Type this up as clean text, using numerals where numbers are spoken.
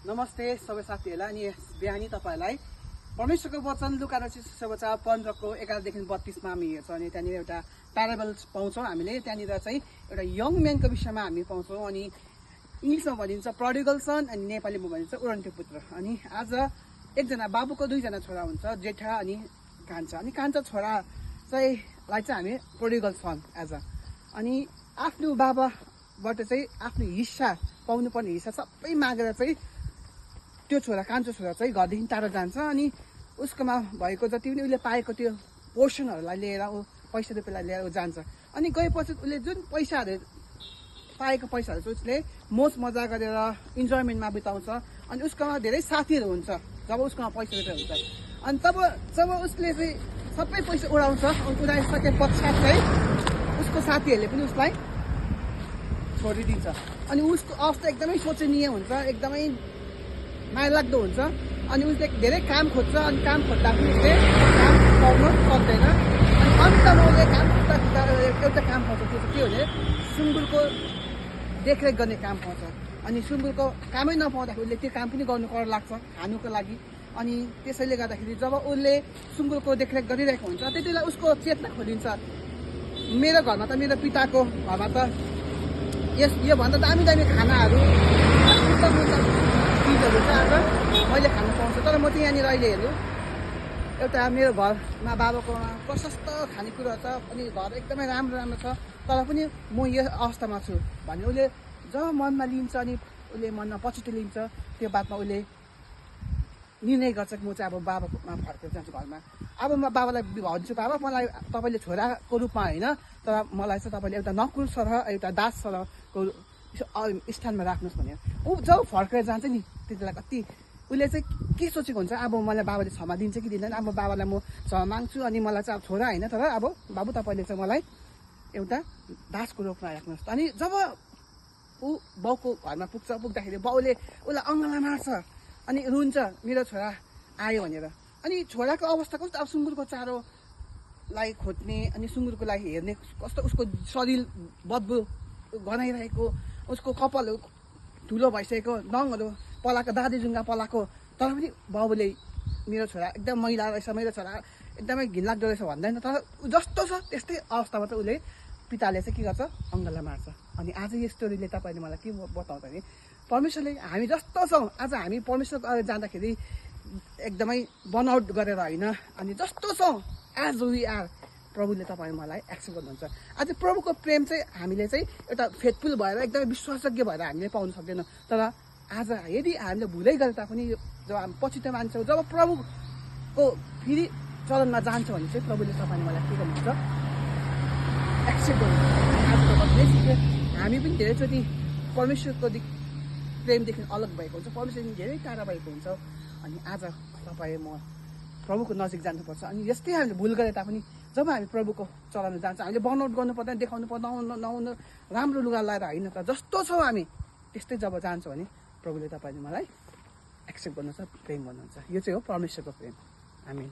नमस्ते सबै साथीहरूलाई। अनि बिहानी तपाईँहरूलाई परमेश्वरको वचन लुका रचित सुसमाचार 15 को 11 देखि 32 मा हामी हेर्छौँ। अनि त्यहाँनिर एउटा प्याराबल पाउँछौँ हामीले। त्यहाँनिर चाहिँ एउटा यङ म्यानको विषयमा हामी पाउँछौँ। अनि इङ्ग्लिसमा भनिन्छ प्रोडिगल सन, अनि नेपालीमा भनिन्छ उडन्ते पुत्र। अनि आज एकजना बाबुको दुईजना छोरा हुन्छ, जेठा अनि कान्छा। अनि कान्छा छोरा चाहिँ हामी प्रोडिगल सन एज अनि आफ्नो बाबाबाट चाहिँ आफ्नो हिस्सा पाउनुपर्ने हिस्सा सबै मागेर चाहिँ त्यो छोरा कान्छो छोरा चाहिँ घरदेखि टाढो जान्छ। अनि उसकोमा भएको जति पनि उसले पाएको त्यो पोर्सनहरूलाई लिएर ऊ पैसा रुपियाँलाई लिएर ऊ जान्छ। अनि गएपछि उसले जुन पैसाहरू पाएको पैसाहरू चाहिँ उसले मोज मजा गरेर इन्जोयमेन्टमा बिताउँछ। अनि उसकोमा धेरै साथीहरू हुन्छ जब उसकोमा पैसा रुपियाँ हुन्छ। अनि जब उसले चाहिँ सबै पैसा उडाउँछ, उडाइसके पश्चात चाहिँ उसको साथीहरूले पनि उसलाई छोडिदिन्छ। अनि उसको अवस्था एकदमै शोचनीय हुन्छ, एकदमै मायालाग्दो हुन्छ। अनि उसले धेरै काम खोज्छ, अनि काम खोज्दा पनि उसले काम पाउन सक्दैन। अनि अन्तमा उसले काम खोज्दा एउटा काम पाउँछ, त्यो चाहिँ के भने सुँगुरको देखरेख गर्ने काम पाउँछ। अनि सुँगुरको कामै नपाउँदाखेरि उसले त्यो काम पनि गर्नु कर लाग्छ खानुको लागि। अनि त्यसैले गर्दाखेरि जब उसले सुँगुरको देखरेख गरिरहेको हुन्छ त्यति बेला उसको चेतना खोलिन्छ, मेरो घरमा त मेरो पिताको घरमा त योभन्दा दामी दामी खानाहरू चिजहरू चाहिँ आज मैले खान पाउँछु। तर म चाहिँ यहाँनिर अहिले हेर्नु एउटा मेरो घरमा बाबाकोमा प्रशस्त खानेकुरा छ, अनि घर एकदमै राम्रो राम्रो छ, तर पनि म यो अवस्थामा छु भने उसले जब मनमा लिन्छ अनि उसले मनमा पछुतो लिन्छ, त्यो बादमा उसले निर्णय गर्छ कि म चाहिँ अब बाबाकोमा फर्केर जान्छु घरमा। अब म बाबालाई भन्छु, बाबा मलाई तपाईँले छोराको रूपमा होइन, तर मलाई चाहिँ तपाईँले एउटा नकुल सरह एउटा दास सरहको स्थानमा राख्नुहोस् भनेर ऊ जब फर्केर जान्छ नि त्यति बेला कति उसले चाहिँ के सोचेको हुन्छ, अब मलाई बाबाले क्षमा दिन्छ कि दिँदैन, अब बाबालाई म क्षमा माग्छु। अनि मलाई चाहिँ अब छोरा होइन, तर अब बाबु तपाईँले चाहिँ मलाई एउटा दासको रूपमा राख्नुहोस्। अनि जब ऊ बाउको घरमा पुग्दाखेरि बाउले उसलाई अङ्गला मार्छ अनि रुन्छ, मेरो छोरा आयो भनेर। अनि छोराको अवस्था कस्तो, अब सुँगुरको चारोलाई खोज्ने अनि सुँगुरको लागि हेर्ने कस्तो, उसको शरीर बदबु गनाइरहेको, उसको कपालहरू ठुलो भइसकेको, नङहरू पलाएको, दाँतीजुङ्गा पलाएको, तर पनि बाबुले मेरो छोरा एकदम मैला रहेछ, मेरो छोरा एकदमै घिनलाग्दो रहेछ भन्दैन। तर जस्तो छ त्यस्तै अवस्थामा चाहिँ उसले पिताले चाहिँ के गर्छ, अङ्गला मार्छ। अनि आज यो स्टोरीले तपाईँले मलाई के बताउँछ भने परमेश्वरले हामी जस्तो छौँ आज हामी परमेश्वरको अगाडि जाँदाखेरि एकदमै बनआउट गरेर होइन, अनि जस्तो छौँ एज वी आर प्रभुले तपाईँ मलाई एक्सेप्ट गर्नुहुन्छ। आज प्रभुको प्रेम चाहिँ हामीले चाहिँ एउटा फेथफुल भएर एकदमै विश्वासयोग्य भएर हामीले पाउन सक्दैनौँ। तर आज यदि हामीले भुलै गरे तापनि जब हामी पछितो मान्छौँ, जब प्रभुको फेरि चरणमा जान्छ भने चाहिँ प्रभुले तपाईँले मलाई के गर्नुहुन्छ, एक्सेप्ट गर्नुहुन्छ। आज हामी पनि धेरैचोटि परमेश्वरको प्रेमदेखि अलग भएको हुन्छ, परमेश्वरदेखि धेरै टाढा भएको हुन्छ। अनि आज तपाईँ म प्रभुको नजिक जानुपर्छ। अनि यस्तै हामीले भुल गरे तापनि जब हामी प्रभुको चरणमा जान्छ, हामीले बनआउट गर्नु पर्दैन, देखाउनु पर्दैन, नहुनु राम्रो लुगा लगाएर होइन, तर जस्तो छौँ हामी त्यस्तै जब जान्छौँ भने प्रभुले तपाईँले मलाई एक्सेप्ट गर्नुहुन्छ, प्रेम गर्नुहुन्छ। यो चाहिँ हो परमेश्वरको प्रेम। आमीन।